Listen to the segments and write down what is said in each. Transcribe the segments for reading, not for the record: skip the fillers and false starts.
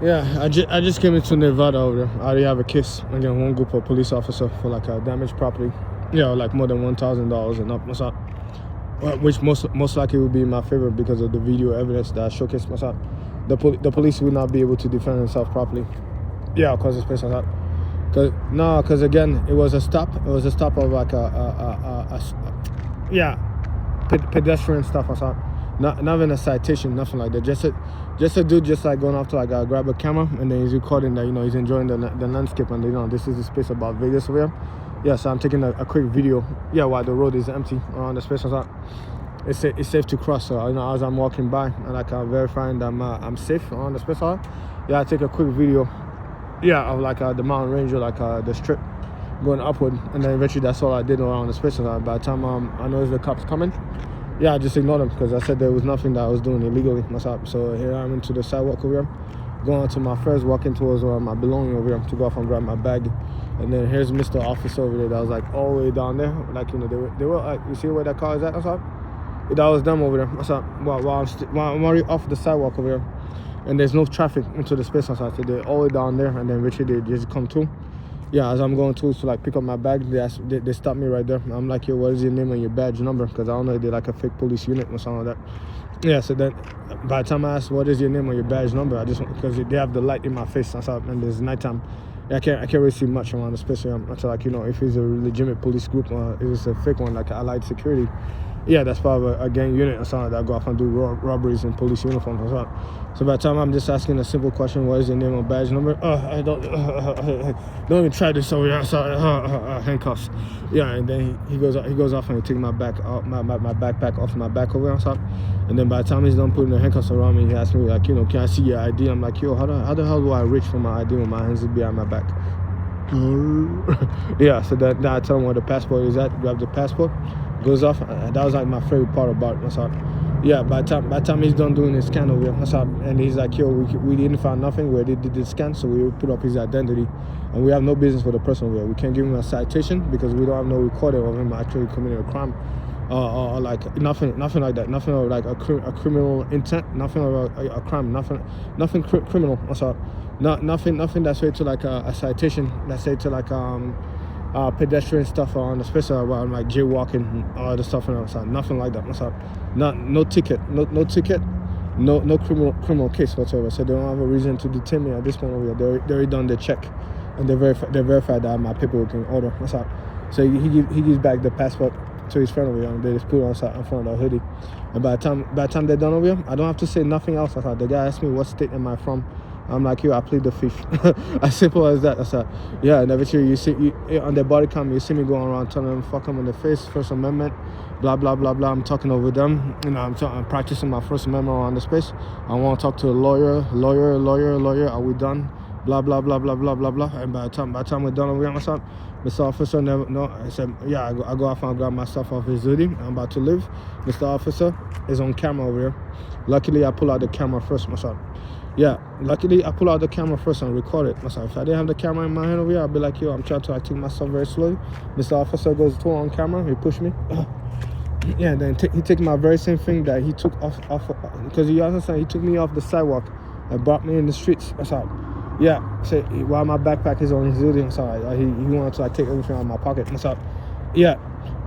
Yeah, I just came into Nevada over there. I already have a case against one group of police officer for like damaged property. Yeah, like more than $1,000 and up. What's up? Which most likely would be in my favor because of the video evidence that I showcased. What's up? The police will not be able to defend themselves properly. Yeah, cause it's based on that. Cause again, it was a stop. It was a stop of like pedestrian stuff or something. Not even a citation, nothing like that. Just a dude just like going off to like grab a camera and then he's recording that, you know, he's enjoying the landscape and, you know, this is the space about Vegas over here. Yeah, so I'm taking a quick video. Yeah, while the road is empty around the space or something. It's safe to cross. So, you know, as I'm walking by and like I'm verifying that I'm safe on the space or something. Yeah, I take a quick video. Yeah, of like the mountain range or like the strip going upward, and then eventually that's all I did around the space. And by the time I noticed the cops coming, yeah, I just ignored them because I said there was nothing that I was doing illegally myself. So here I'm into the sidewalk over here, going to my first, walking towards my belonging over here to go off and grab my bag. And then here's Mr. Officer over there that was like all the way down there, like, you know, they were like, you see where that car is at? That's all. That was them over there. That's all. While I'm already off the sidewalk over here. And there's no traffic into the space outside, so they're all the way down there, and then Richard, they just come through. Yeah, as I'm going through to like pick up my bag, they stop me right there. I'm like, yo, what is your name and your badge number? Because I don't know if they're like a fake police unit or something like that. Yeah, so then by the time I asked what is your name or your badge number, I just, because they have the light in my face outside and there's nighttime. I can't really see much around the space. Until, like, you know, if it's a legitimate police group or if it's a fake one like Allied Security. Yeah, that's probably a gang unit or something that go off and do robberies in police uniforms or something. So by the time I'm just asking a simple question, what is your name or badge number? I don't even try this over here. Sorry, handcuffs. Yeah, and then he goes off and he takes my backpack off my back over here or something. And then by the time he's done putting the handcuffs around me, he asks me like, you know, can I see your ID? I'm like, yo, how the hell do I reach for my ID when my hands is behind my back? Yeah, so that I tell him where the passport is at. Grab the passport, goes off. That was like my favorite part about it. That's all. Yeah, by the time he's done doing his scan over here, that's all. And he's like, yo, we didn't find nothing where they did the scan, so we put up his identity, and we have no business for the person over here. We can't give him a citation because we don't have no recording of him actually committing a crime. Or like nothing like that, nothing of like a criminal intent, nothing of a crime, nothing criminal. Also, nothing that's way to like a citation, that's say to like pedestrian stuff on the space around like jaywalking, all the stuff and outside, nothing like that. Also, no ticket, no criminal case whatsoever. So they don't have a reason to detain me at this point over here. They already done the check, and they verified that my paperwork in order. That's all. So he gives back the passport to his friend over here, and they just put it on in front of the hoodie. And by the time they're done over here, I don't have to say nothing else. The guy asked me what state am I from. I'm like, yo, I plead the fifth. As simple as that. That's yeah. And eventually you see on their body cam, you see me going around telling them fuck them in the face, First Amendment, blah blah blah blah. I'm talking over them. You know, I'm practicing my First Amendment around the space. I want to talk to a lawyer. Are we done? Blah blah blah blah blah blah blah. And by the time we're done over here, myself, Mr. Officer never no. I said, yeah, I go off and grab my stuff off his hoodie. I'm about to leave. Mr. Officer is on camera over here. Luckily, I pull out the camera first myself. Yeah, luckily I pull out the camera first and record it myself. If I didn't have the camera in my hand over here, I'd be like, yo, I'm trying to like take myself very slowly. Mr. Officer goes to on camera, he pushed me. Yeah, and then he took my very same thing that he took off because he understand he took me off the sidewalk and brought me in the streets. That's how. Yeah, so while my backpack is on his hoodie, so he wanted to like take everything out of my pocket. That's how. Yeah.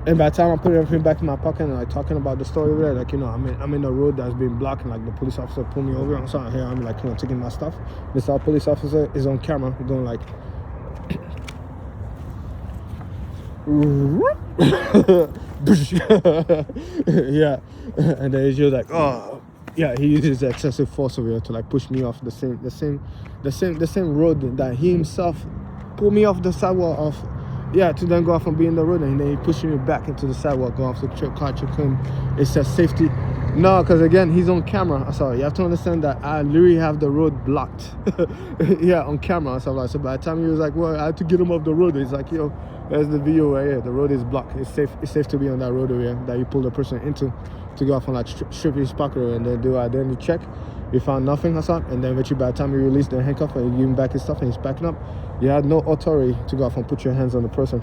And by the time I put everything back in my pocket and like talking about the story over there, like, you know, I'm in the road that's been blocked and like the police officer pulled me over. I'm sorry, here I'm like, you know, taking my stuff. This police officer is on camera doing like yeah. And then he's just like, oh yeah, he uses excessive force over here to like push me off the same road that he himself pulled me off the sidewalk of. Yeah, to then go off and be in the road, and then he pushing me back into the sidewalk, go off the car to him. It says safety. No, because again, he's on camera. Sorry, you have to understand that I literally have the road blocked. Yeah, on camera. So by the time he was like, well, I had to get him off the road. He's like, yo, there's the video right here. The road is blocked. It's safe to be on that road area that you pull the person into to go off and like strip his pocket and then do identity check. We found nothing or something, and then by the time you release the handcuff and you give him back his stuff and he's packing up, you had no authority to go off and put your hands on the person,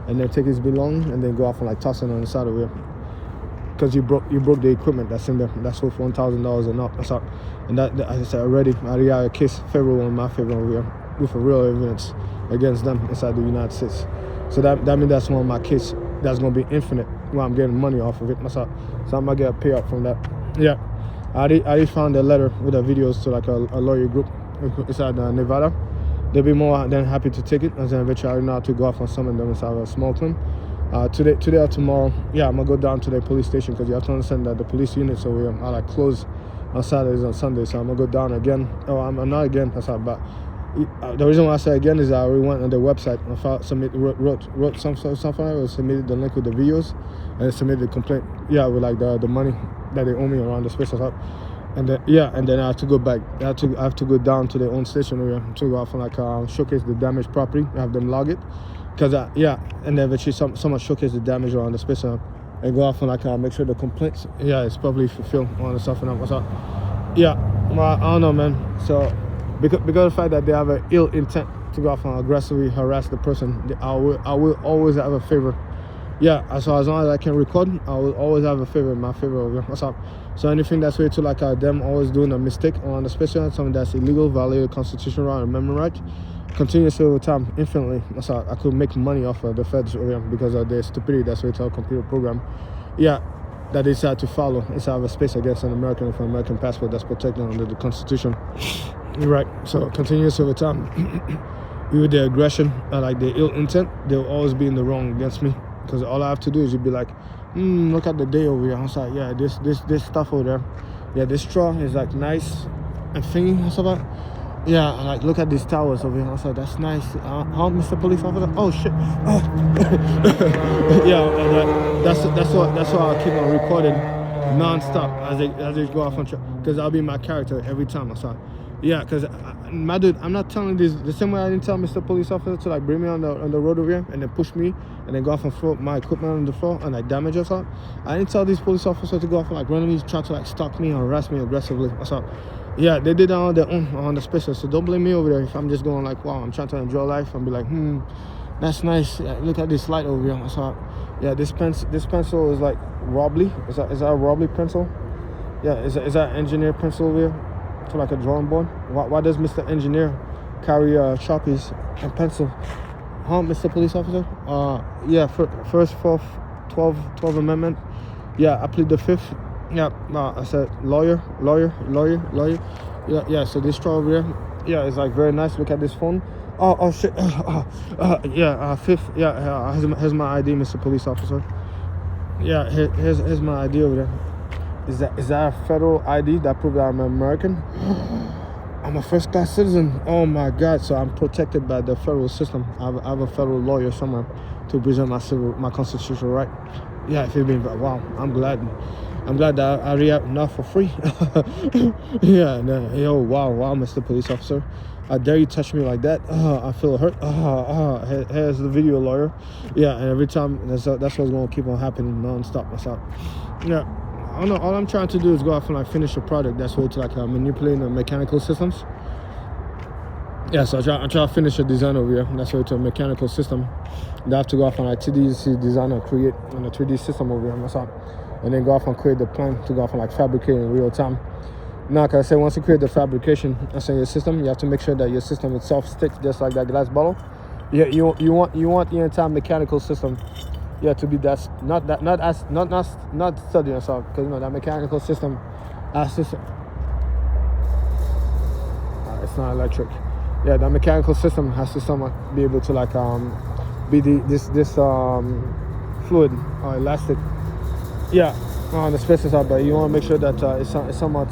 and then take his belongings and then go off and like toss it on the side of it. because you broke the equipment that's in there. That's worth $1,000 and up. That's all. And that as I said already, I already have a case favorable in my favor over here with a real evidence against them inside the United States. So that means that's one of my cases that's gonna be infinite when I'm getting money off of it. That's all. So I'm gonna get a payout from that. Yeah, I already found a letter with the videos to like a lawyer group inside Nevada. They'll be more than happy to take it, as an eventually now to go off on some of them inside a small claim. Today or tomorrow, yeah, I'm gonna go down to the police station because you have to understand that the police units over here are like closed on Saturdays and Sundays. So I'm gonna go down again. Oh, I'm not again. That's not bad. The reason why I say again is that I already went on the website and wrote something. I submitted the link with the videos and submitted the complaint. Yeah, with like the money that they owe me around the space. And then I have to go back. I have to go down to their own station area to go off and like showcase the damaged property. Have them log it, because and then eventually someone showcase the damage around the space and go off and like make sure the complaints it's probably fulfilled on the stuff and what's up. Yeah, well, I don't know, man. So because of the fact that they have an ill intent to go off and aggressively harass the person, I will always have a favor. Yeah, so as long as I can record, I will always have a favor in my favor over here. What's up? So anything that's way to like them always doing a mistake on the special, something that's illegal, violated the constitutional right, or amendment right, continuously over time, infinitely. That's how I could make money off of the feds over here because of their stupidity. That's way to our computer program. Yeah, that they decide to follow inside of a space against an American with an American passport that's protected under the Constitution. Right. So continuously over time, with their aggression and like their ill intent, they'll always be in the wrong against me. Because all I have to do is you'd be like, look at the day over here. I was like, yeah, this stuff over there. Yeah, this straw is like nice and thingy and stuff like that. Yeah, and like look at these towers over here. I was like, that's nice. Mr. Police Officer. Oh shit. Yeah, and that's why I keep on recording non-stop as they go off on track. Because I'll be my character every time. I saw. Yeah, because my dude, I'm not telling this the same way I didn't tell Mr. Police Officer to like bring me on the road over here and then push me and then go off and throw my equipment on the floor and like damage us all. I didn't tell these police officers to go off and like randomly try to like stalk me or harass me aggressively. What's up? Yeah, they did that on their own on the special. So don't blame me over there if I'm just going like, wow, I'm trying to enjoy life and be like, that's nice. Yeah, look at this light over here. What's up? Yeah, this pencil is like wobbly. Is that a wobbly pencil? Yeah, is that engineer pencil over here? To like a drawing board. Why does Mr. Engineer carry Sharpies and pencil? Mr. Police Officer? Yeah, first, fourth, 12 amendment. Yeah, I plead the fifth. Yeah, I said lawyer. Yeah, so this straw over here, yeah, it's like very nice. Look at this phone. Oh shit. Fifth. Yeah, here's my ID, Mr. Police Officer. Yeah, here's my ID over there. Is that a federal ID that proves that I'm an American? I'm a first-class citizen. Oh my God! So I'm protected by the federal system. I have a federal lawyer somewhere to present my constitutional right. Yeah, if you've been, wow, I'm glad that I react not for free. Yeah, yo, wow, Mr. Police Officer. I dare you touch me like that. I feel hurt. Here's the video lawyer. Yeah, and every time that's what's gonna keep on happening non-stop. Yeah. I don't know. All I'm trying to do is go off and like finish a product that's way to like manipulating the mechanical systems. Yeah, so I try to finish a design over here. That's way to a mechanical system. They have to go off and like 3D design and create on a 3D system over here. That's all. And then go off and create the plan to go off and like fabricate in real time. Now, like I said, once you create the fabrication that's in your system, you have to make sure that your system itself sticks just like that glass bottle. Yeah, you want the entire mechanical system. Yeah, to be not studying yourself, because you know that mechanical system, it's not electric. Yeah, that mechanical system has to somewhat be able to like be this fluid or elastic. Yeah, on the spaces out, but you want to make sure that it's somewhat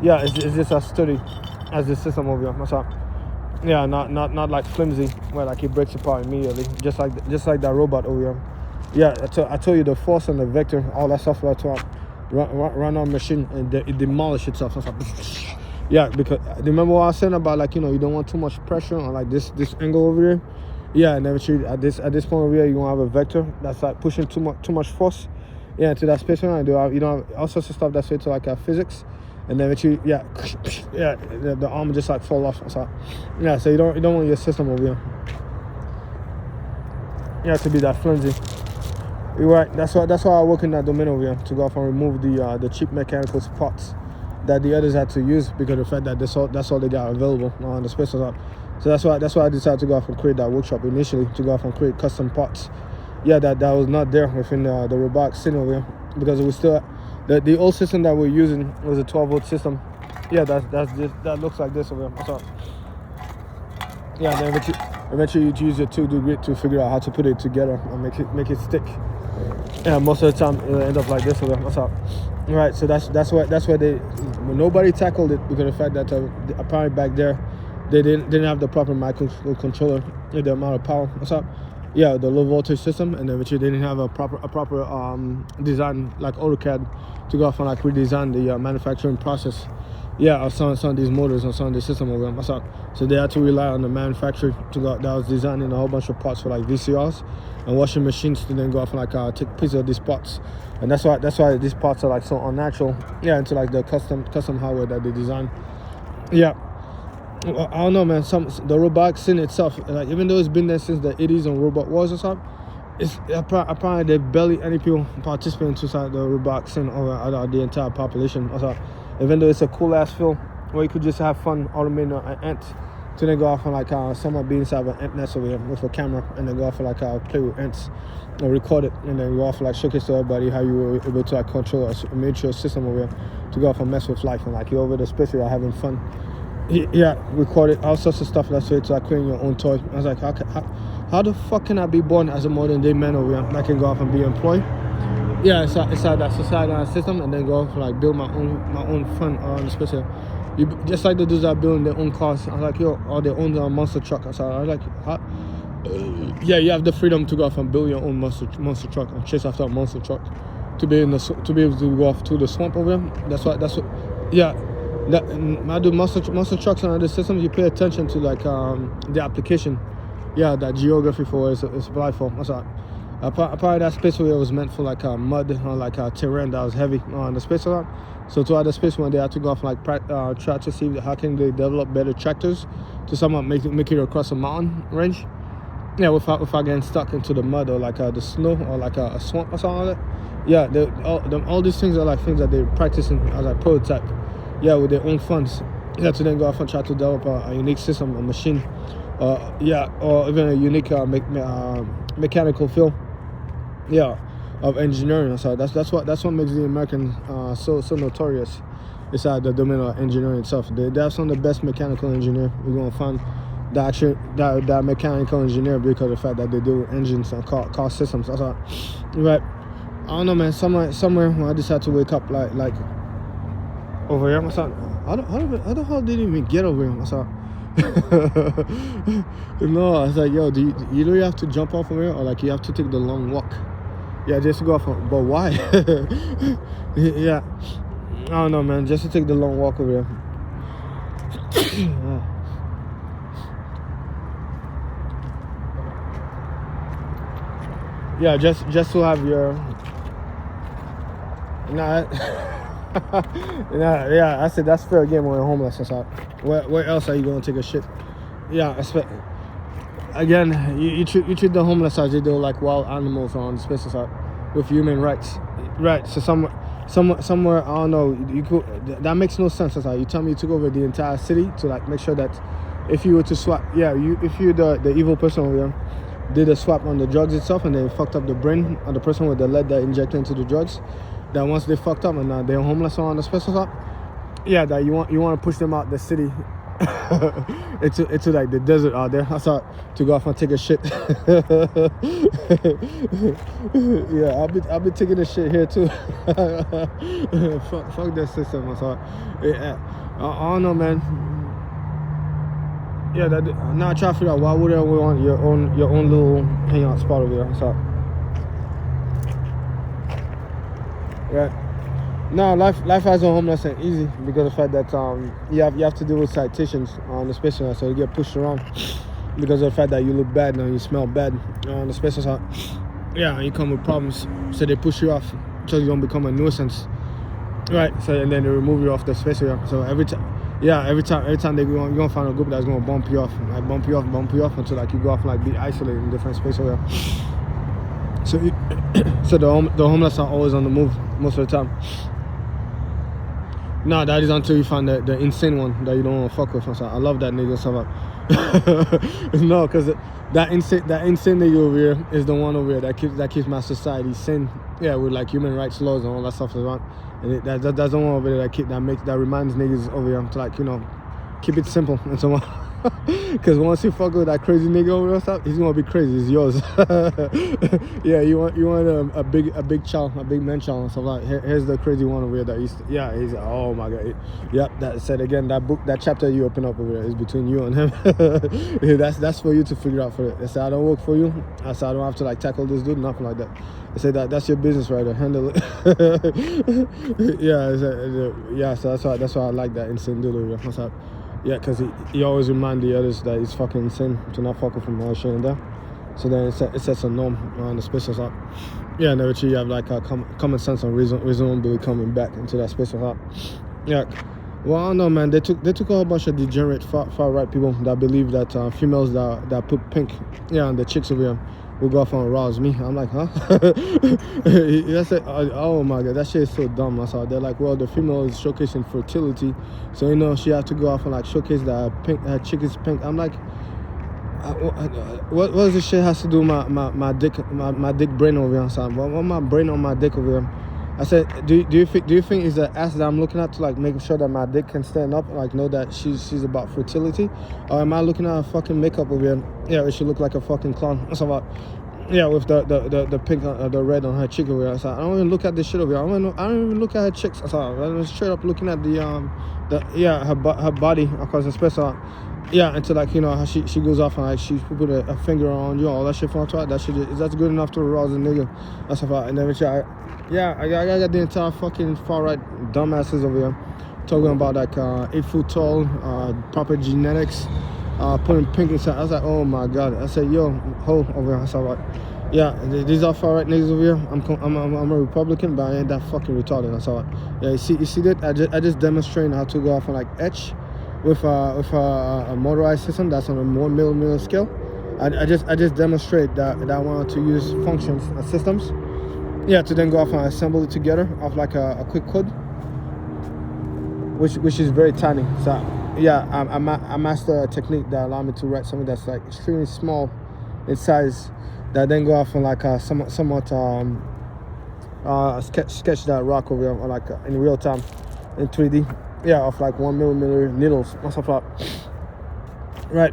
it's just as sturdy as the system over here. That's all. Yeah, not like flimsy where like it breaks apart immediately, just like that robot over here. Yeah, I told you the force and the vector, all that software to run on machine and it demolish itself. So yeah, because remember what I was saying about like, you know, you don't want too much pressure on like this angle over here. Yeah, and eventually at this point over here, you gonna have a vector that's like pushing too much force. Yeah, to that space right now. You know, all sorts of stuff that's way to like physics. And then eventually, the arm just like fall off. So, yeah, so you don't want your system over here. Yeah, to be that flimsy. You're right. That's why I work in that domain over here, to go off and remove the cheap mechanical parts that the others had to use, because of the fact that that's all they got available on the space up. So that's why I decided to go off and create that workshop initially, to go off and create custom parts. Yeah, that was not there within the robotic scene over here, because it was still the old system that we're using was a 12-volt system. Yeah, that looks like this over here. So yeah, then eventually you use your 2D grid to figure out how to put it together and make it stick. Yeah, most of the time it'll end up like this over there. What's up? Right, so that's why nobody tackled it, because of the fact that apparently back there they didn't have the proper microcontroller with the amount of power. What's up? Yeah, the low voltage system, and then which they didn't have a proper design like AutoCAD to go off and like redesign the manufacturing process. Yeah, of some of these motors and some of the system over them. So they had to rely on the manufacturer that was designing a whole bunch of parts for like VCRs and washing machines to then go off and like take pieces of these parts. And that's why these parts are like so unnatural. Yeah, into like the custom hardware that they design. Yeah. I don't know, man. The robotic scene itself, like, even though it's been there since the 80s and Robot Wars and stuff, it's apparently there barely any people participating inside the robotic scene over the entire population. Also, even though it's a cool ass film where you could just have fun automating an ant, to then go off and like someone be inside of an ant nest over here with a camera, and then go off and like play with ants and record it, and then go off and like showcase to everybody how you were able to like control a miniature system over here to go off and mess with life, and like you're over there especially having fun. Yeah, recorded all sorts of stuff. That's it, to like creating your own toy. I was like, how the fuck can I be born as a modern day man over here? I can go off and be employed. Yeah, inside that society system, and then go off and like build my own fun especially. Just like the dudes that are building their own cars. I was like, yo, or their own monster truck. I was like, how? Yeah, you have the freedom to go off and build your own monster truck and chase after a monster truck to be able to go off to the swamp over there. That's what. Yeah. I do monster trucks and other systems. You pay attention to like the application, yeah, that geography for it's applied for. What's that? Apparently that space where it was meant for like mud or like terrain that was heavy on the space a lot. So to other space when they had to go off like try to see how can they develop better tractors to somewhat make it across a mountain range. Yeah, without getting stuck into the mud or like the snow or like a swamp or something like that. Yeah, all these things are like things that they're practicing as a prototype. Yeah, with their own funds. Yeah, to then go off and try to develop a unique system, a machine, yeah, or even a unique mechanical field. Yeah, of engineering. So that's what makes the American so notorious. It's the domain of engineering itself. They have some of the best mechanical engineer. We're gonna find that mechanical engineer because of the fact that they do engines and car systems. That's all. Right. I don't know, man. Somewhere when I decided to wake up like over here, how the hell did you even get over here? No, I was like, yo, do you really have to jump off of here, or like you have to take the long walk? Yeah, just to go off. But why? Yeah, I don't know, man. Just to take the long walk over here. Yeah, just to have your. Yeah, I said that's fair game when you're homeless. Where else are you going to take a shit? Yeah, again, you treat the homeless as they do like wild animals on the space with human rights, right? So somewhere I don't know. That makes no sense. You tell me you took over the entire city to like make sure that if you were to swap, yeah, if you the evil person over there did a swap on the drugs itself and they fucked up the brain of the person with the lead that injected into the drugs. That once they fucked up and they're homeless on the special spot, yeah, that you want to push them out the city into like the desert out there. I thought to go off and take a shit. Yeah, I'll be taking a shit here too. fuck that system. I thought, yeah, I don't know, man. Yeah, now I try to figure out why would we want your own little hangout spot over there. So. Right. No, life as a homeless ain't easy because of the fact that you have to deal with citations on the special, so you get pushed around because of the fact that you look bad and you smell bad on the special side. Yeah, you come with problems, so they push you off until you don't become a nuisance. Right. So and then they remove you off the special. So every time they go on, you're gonna find a group that's gonna bump you off until like you go off and like be isolated in different spaces. So, so the homeless are always on the move most of the time. No, that is until you find the insane one that you don't want to fuck with. I love that nigga so much. No, because that insane nigga over here is the one over here that keeps my society sane. Yeah, with like human rights laws and all that stuff as well. And that's the one over there that reminds niggas over here to, like, you know, keep it simple and so on. Because once you fuck with that crazy nigga over there, he's gonna be crazy. It's yours. Yeah, you want a big child, a big man child and stuff like. Here's the crazy one over here that he's oh my god. Yep, that said again. That chapter you open up over there is between you and him. Yeah, that's for you to figure out for it. They say I don't work for you. I said I don't have to like tackle this dude, nothing like that. They say that's your business, right? Handle it. Yeah, so that's why I like that insane dude over here. What's up? Yeah, because he always reminds the others that he's fucking insane to not fuck with him all shit and that. So then it sets a norm on the space of thought. Yeah, and eventually you have like a common sense and reasonably coming back into that space of thought. Yeah. Well, I don't know, man. They took a whole bunch of degenerate far right people that believe that females that put pink, on the chicks over here will go off and arouse me. I'm like, huh? That's it. Oh my god, that shit is so dumb. I saw they're like, well, the female is showcasing fertility, so you know she have to go off and like showcase that her chick is pink. I'm like, what does this shit has to do with my dick brain over here? So what my brain on my dick over here? I said, do you think it's the ass that I'm looking at to like make sure that my dick can stand up and like know that she's about fertility, or am I looking at her fucking makeup over here? Yeah, it should look like a fucking clown. That's about. Yeah, with the pink, the red on her cheek over here. So I don't even look at this shit over here. I don't even look at her chicks. So I'm straight up looking at her body, because especially. Yeah, until like, you know, how she goes off and like she put a finger on you, all that shit from top. That shit that's good enough to arouse a nigga. That's about. And then I got the entire fucking far right dumbasses over here talking about like 8 foot tall, proper genetics, putting pink inside. I was like, oh my god. I said, yo, ho over here. I said, what? Yeah, these are far right niggas over here. I'm a Republican, but I ain't that fucking retarded. I saw it. Yeah, you see that? I just demonstrating how to go off and like etch with a motorized system that's on a more millimeter scale. I just demonstrate that I want to use functions and systems, to then go off and assemble it together of like a quick code, which is very tiny. So I master a technique that allow me to write something that's like extremely small in size, that then go off and like somewhat sketch that rock over here, or like in real time in 3D. Yeah, of like 1 millimeter needles, stuff like. Right.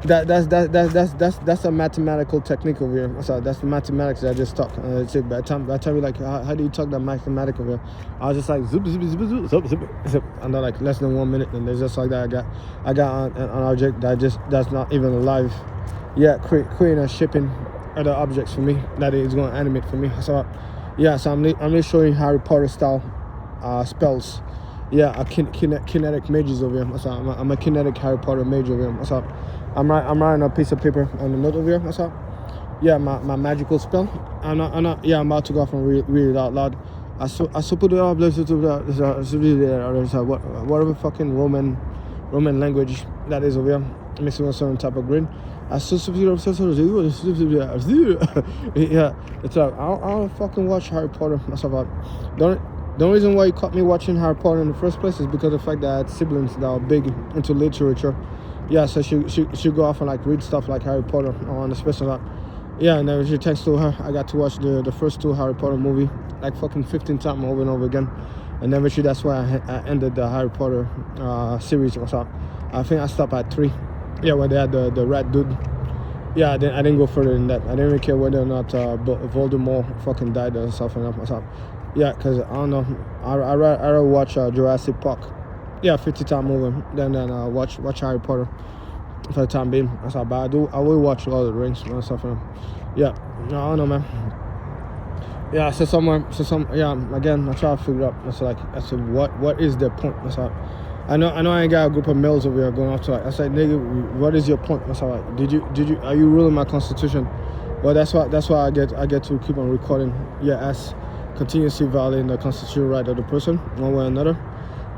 That's a mathematical technique over here. So that's the mathematics that I just talk. By the time you like, how do you talk that mathematics over here? I was just like zip, and then like less than 1 minute, and there's just like that. I got an object that's not even alive. Yeah, creating a shipping other objects for me that is going to animate for me. So so I'm just showing Harry Potter style spells. Yeah, kinetic mages over here. I'm a kinetic Harry Potter mage over here. What's up? I'm writing a piece of paper on the note over here. What's up? Yeah, my magical spell. I'm about to go off and read it out loud. I put it up whatever fucking Roman language that is over here, mixing with a certain type of grid. Yeah, it's like I don't fucking watch Harry Potter. That's about. The only reason why you caught me watching Harry Potter in the first place is because of the fact that I had siblings that are big into literature. Yeah, so she go off and like read stuff like Harry Potter on the special. Yeah, and then thanks to her, I got to watch the first 2 Harry Potter movie like fucking 15 times over and over again. And then that's why I ended the Harry Potter series. What's up? I think I stopped at 3. Yeah, when they had the rat dude. Yeah, I didn't go further than that. I didn't really care whether or not Voldemort fucking died or something. What's up? Yeah, because I don't know. I rather watch Jurassic Park. Yeah, 50 times movie than watch Harry Potter for the time being. That's how bad I will watch Lord of the Rings and stuff. Yeah, no, I don't know, man. Yeah, again, I try to figure out. What is their point? That's how. I know I ain't got a group of males over here going off to like. I said, nigga, what is your point? That's how. Like, are you ruling my constitution? Well, that's why I get to keep on recording your ass. Continuously violating the constitutional right of the person, one way or another.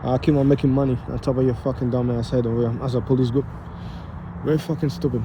I keep on making money on top of your fucking dumb ass head over here as a police group. Very fucking stupid.